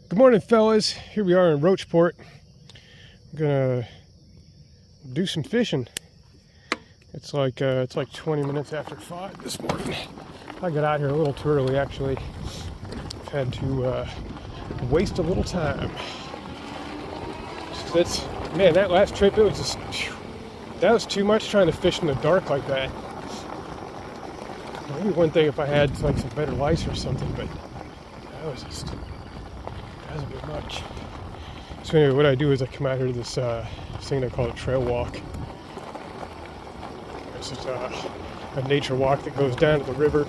Good morning, fellas. Here we are in Rochport. I'm gonna do some fishing. It's like 20 minutes after 5 this morning. I got out here a little too early, actually. I've had to waste a little time. Man, that last trip, it was just, that was too much trying to fish in the dark like that. Maybe one thing if I had like some better lights or something, but that was a bit much. So anyway, what I do is I come out here to this thing they call a trail walk. It's just a nature walk that goes down to the river,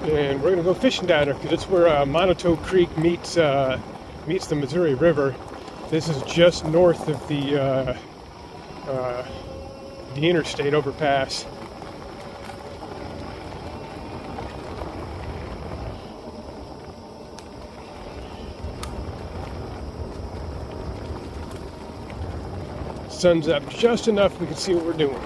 and we're gonna go fishing down there because it's where Monotone Creek meets the Missouri River. This is just north of the interstate overpass. Sun's up just enough we can see what we're doing.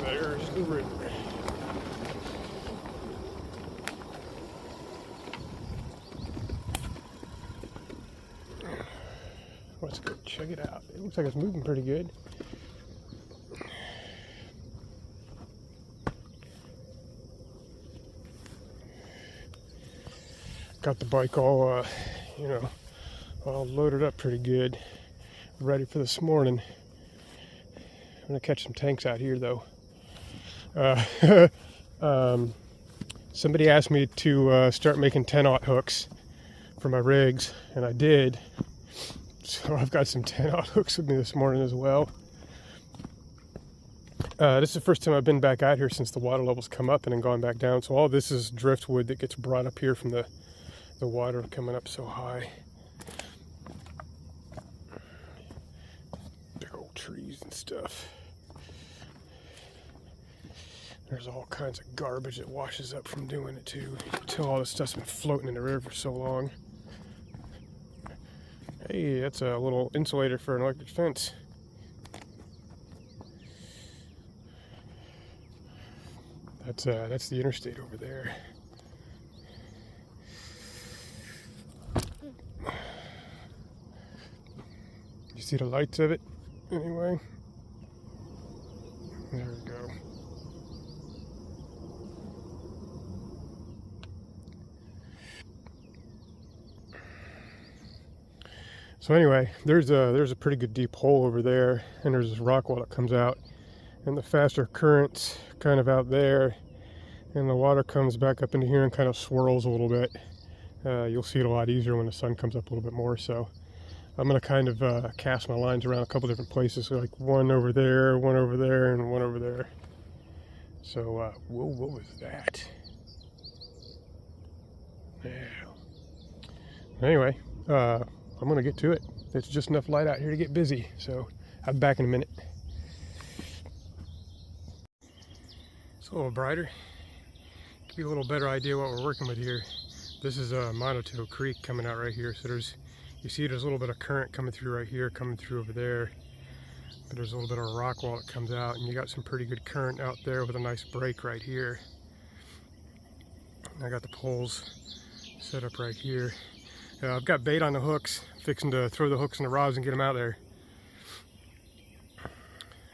There's the river. Let's go check it out. It looks like it's moving pretty good. Got the bike all, all loaded up pretty good, ready for this morning. I'm gonna catch some tanks out here though. Somebody asked me to start making 10-aught hooks for my rigs, and I did. So I've got some 10-aught hooks with me this morning as well. This is the first time I've been back out here since the water levels come up and then gone back down. So all this is driftwood that gets brought up here from the water coming up so high. Big old trees and stuff. There's all kinds of garbage that washes up from doing it too. You can tell all this stuff's been floating in the river for so long. Hey, that's a little insulator for an electric fence. That's the interstate over there. You see the lights of it? Anyway, there we go. So anyway, there's a pretty good deep hole over there, and there's this rock wall that comes out, and the faster current's kind of out there, and the water comes back up into here and kind of swirls a little bit. You'll see it a lot easier when the sun comes up a little bit more. So I'm going to kind of cast my lines around a couple different places, so like one over there, and one over there. So whoa, what was that? Yeah. Anyway, I'm gonna get to it. It's just enough light out here to get busy, so I'll be back in a minute. It's a little brighter. Give you a little better idea what we're working with here. This is Monotone Creek coming out right here. So you see there's a little bit of current coming through right here, coming through over there. But there's a little bit of a rock wall that comes out, and you got some pretty good current out there with a nice break right here. And I got the poles set up right here. I've got bait on the hooks, fixing to throw the hooks in the rods and get them out there.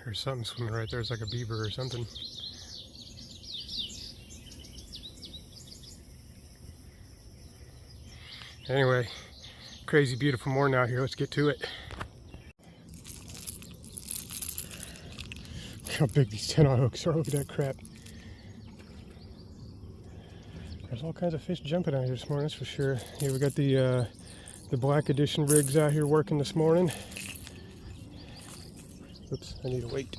There's something swimming right there. It's like a beaver or something. Anyway, crazy beautiful morning out here. Let's get to it. Look how big these 10-aught hooks are. Look at that crap. There's all kinds of fish jumping out here this morning, that's for sure. Here we got the Black Edition rigs out here working this morning. Oops, I need to wait.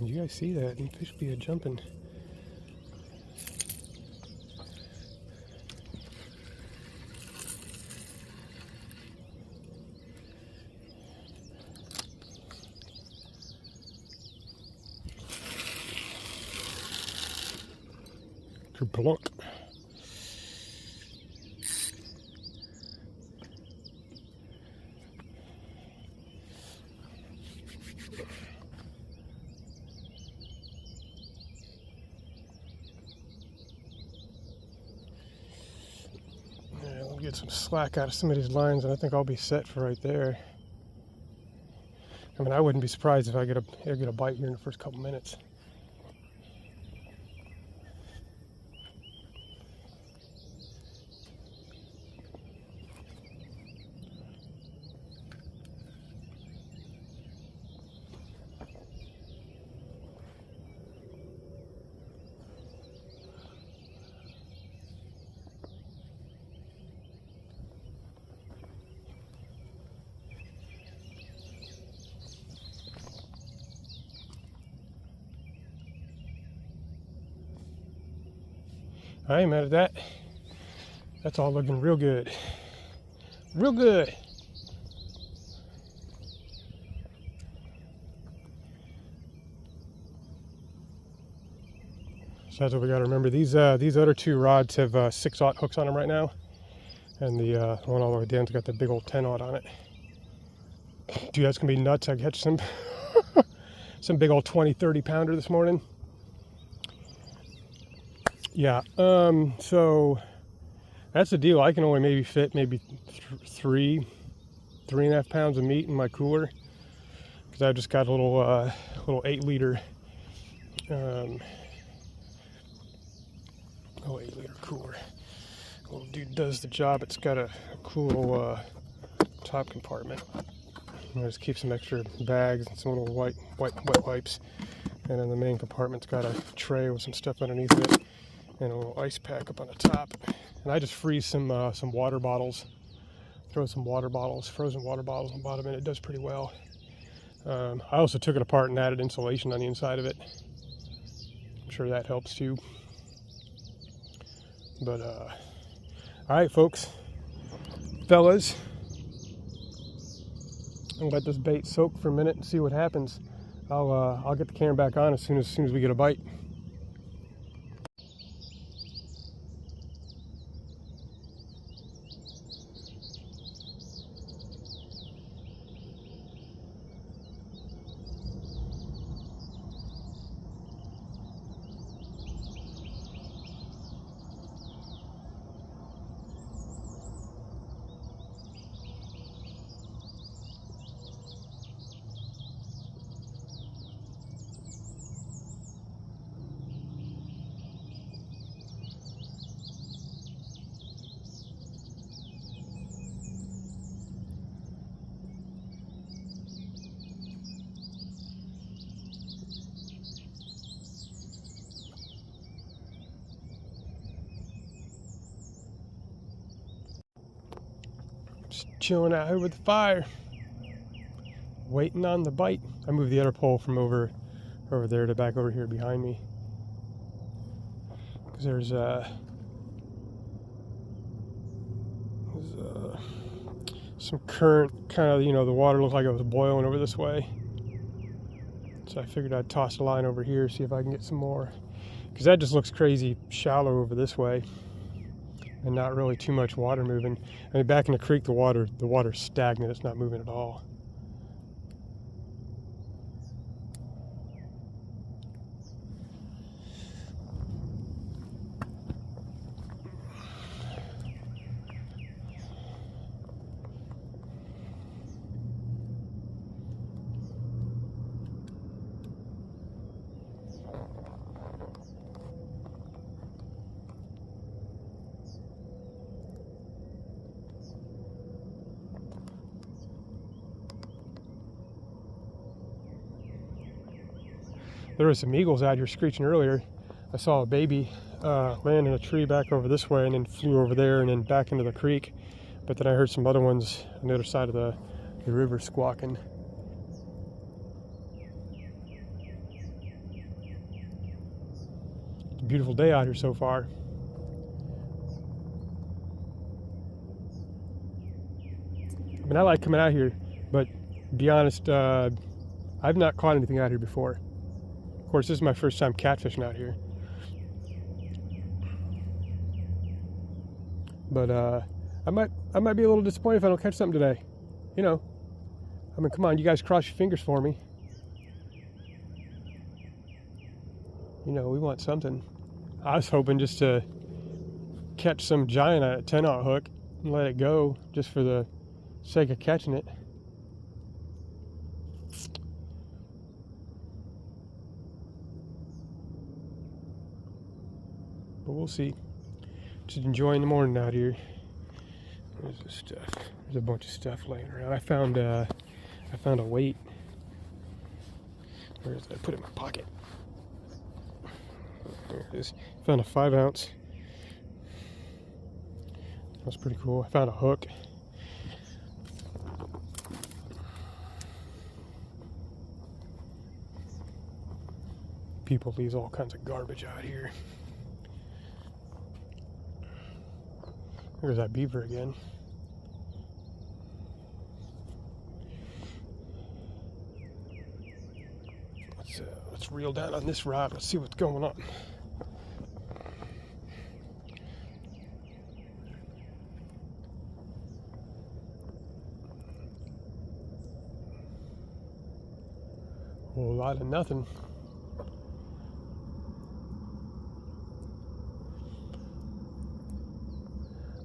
Did you guys see that? And fish be a jumping. Blunt. Yeah, we'll get some slack out of some of these lines, and I think I'll be set for right there. I mean, I wouldn't be surprised if I get a bite here in the first couple minutes. I ain't mad at that. That's all looking real good. Real good. So that's what we got to remember. These other two rods have 6/0 hooks on them right now, and the one all the way down's got the big old 10/0 on it. Dude, that's gonna be nuts. I catch some some big old 20-30 pounder this morning. Yeah, so that's the deal. I can only maybe fit maybe 3.5 pounds of meat in my cooler, because I've just got a little 8-liter 8-liter cooler. Little dude does the job. It's got a cool little top compartment. I just keep some extra bags and some little wet wipes, and then the main compartment's got a tray with some stuff underneath it, and a little ice pack up on the top. And I just freeze some water bottles. Throw some frozen water bottles on the bottom, and it does pretty well. I also took it apart and added insulation on the inside of it. I'm sure that helps too. But all right, folks, fellas, I'm gonna let this bait soak for a minute and see what happens. I'll get the camera back on as soon as we get a bite. Just chilling out here with the fire, waiting on the bite. I moved the other pole from over there to back over here behind me, because there's some current, kind of, the water looked like it was boiling over this way. So I figured I'd toss a line over here, see if I can get some more, because that just looks crazy shallow over this way, and not really too much water moving. I mean, back in the creek, the water's stagnant. It's not moving at all. There were some eagles out here screeching earlier. I saw a baby land in a tree back over this way, and then flew over there and then back into the creek. But then I heard some other ones on the other side of the river squawking. beautiful day out here so far. I mean, I like coming out here, but to be honest, I've not caught anything out here before. Of course, this is my first time catfishing out here. But I might be a little disappointed if I don't catch something today. You know, I mean, come on, you guys cross your fingers for me. You know, we want something. I was hoping just to catch some giant on a 10-aught hook and let it go just for the sake of catching it. But we'll see. Just enjoying the morning out here. There's this stuff. There's a bunch of stuff laying around. I found a weight. Where is it? I put it in my pocket. There it is. Found a 5-ounce. That's pretty cool. I found a hook. People leave all kinds of garbage out here. There's that beaver again. Let's reel down on this rod. Let's see what's going on. A whole lot of nothing.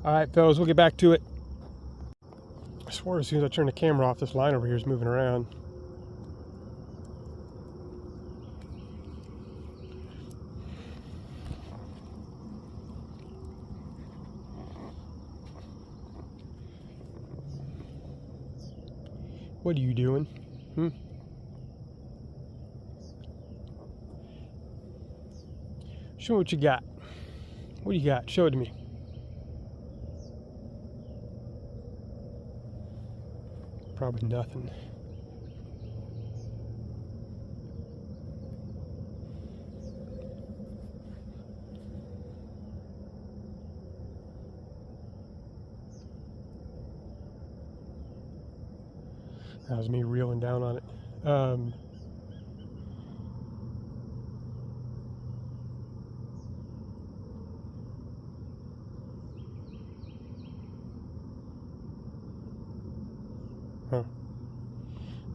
All right, fellas, we'll get back to it. I swear as soon as I turn the camera off, this line over here is moving around. What are you doing? Show me what you got. What do you got? Show it to me. Probably nothing. That was me reeling down on it. Huh.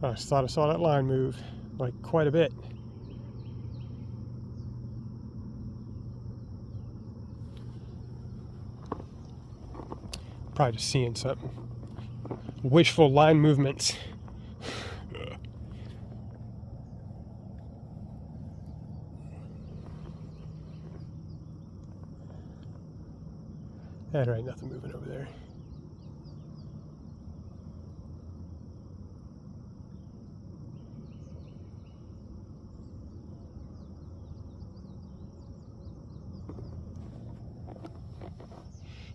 I just thought I saw that line move, like, quite a bit. Probably just seeing something. Wishful line movements. There ain't nothing moving over there.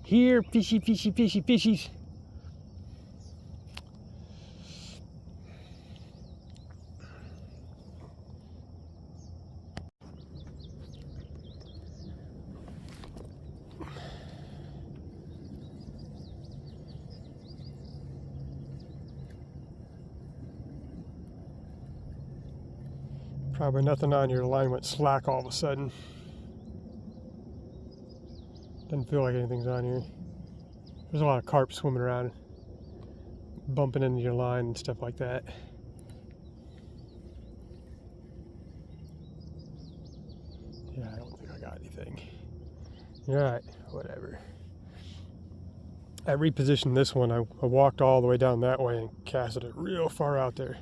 Here, fishy, fishy, fishy, fishies. Probably nothing on here. The line went slack all of a sudden. Doesn't feel like anything's on here. There's a lot of carp swimming around, bumping into your line and stuff like that. Yeah, I don't think I got anything. Alright, whatever. I repositioned this one. I walked all the way down that way and casted it real far out there.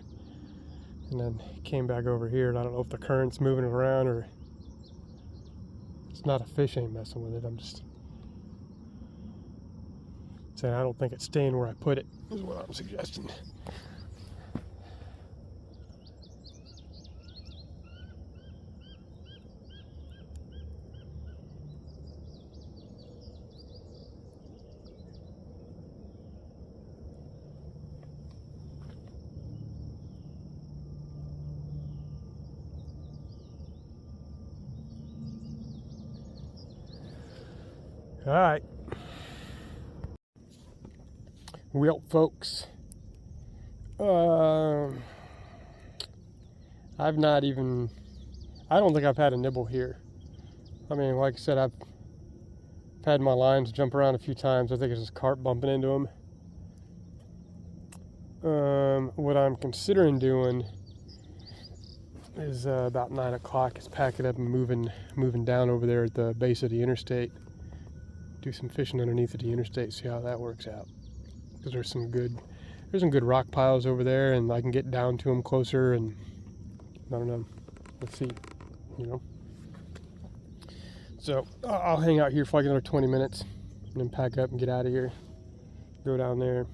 And then came back over here, and I don't know if the current's moving it around or it's not a fish ain't messing with it. I'm just saying I don't think it's staying where I put it, is what I'm suggesting. All right. Well, folks, I don't think I've had a nibble here. I mean, like I said, I've had my lines jump around a few times. I think it's just carp bumping into them. What I'm considering doing is about 9 o'clock is packing up and moving down over there at the base of the interstate. Do some fishing underneath of the interstate, see how that works out. Because there's some good rock piles over there, and I can get down to them closer, and I don't know. Let's see, you know. So I'll hang out here for like another 20 minutes and then pack up and get out of here. Go down there.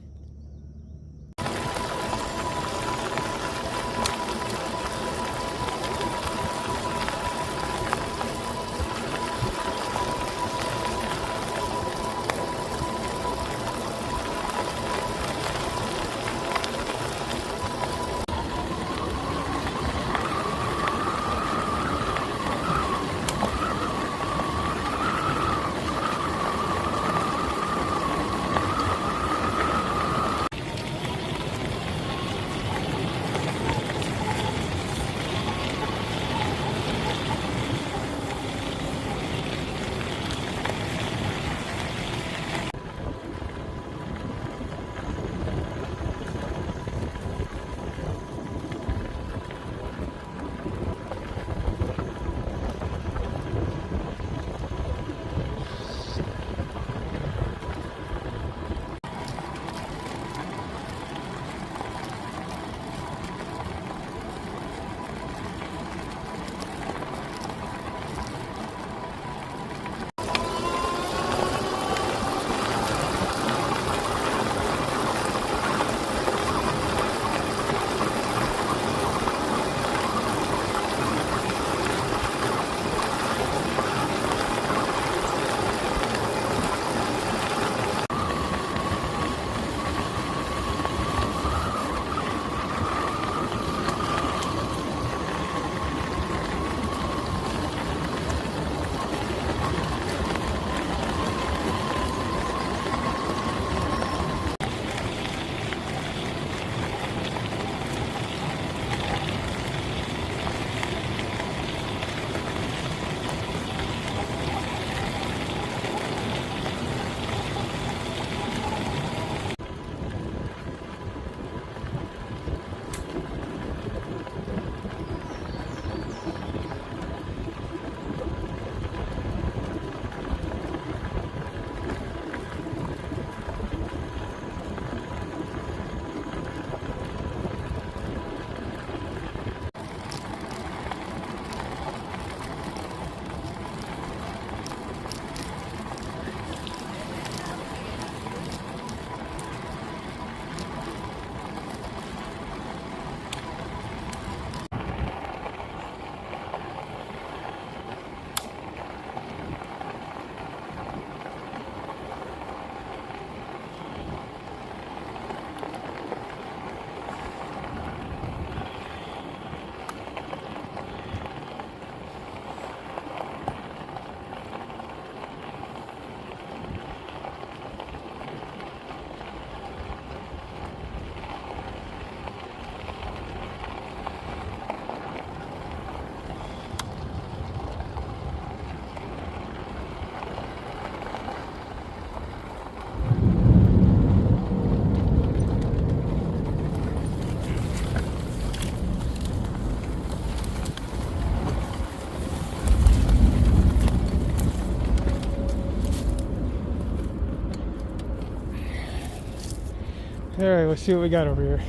All right, let's see what we got over here.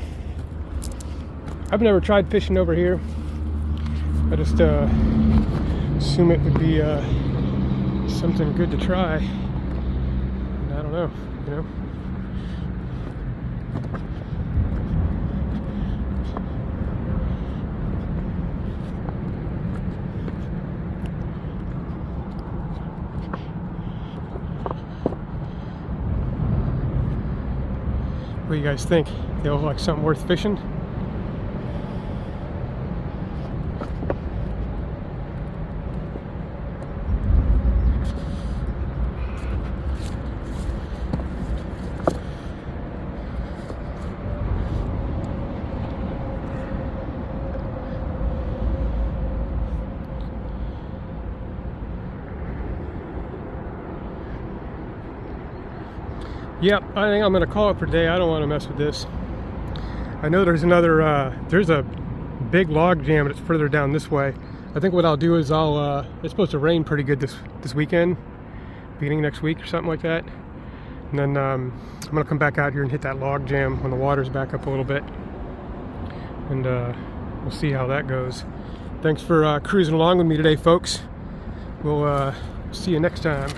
I've never tried fishing over here. I just assume it would be something good to try. And I don't know, you know. What do you guys think? They look like something worth fishing? Yep, I think I'm gonna call it for today. I don't want to mess with this. I know there's another, there's a big log jam that's further down this way. I think what I'll do is it's supposed to rain pretty good this weekend, beginning next week or something like that. And then I'm gonna come back out here and hit that log jam when the water's back up a little bit. And we'll see how that goes. Thanks for cruising along with me today, folks. We'll see you next time.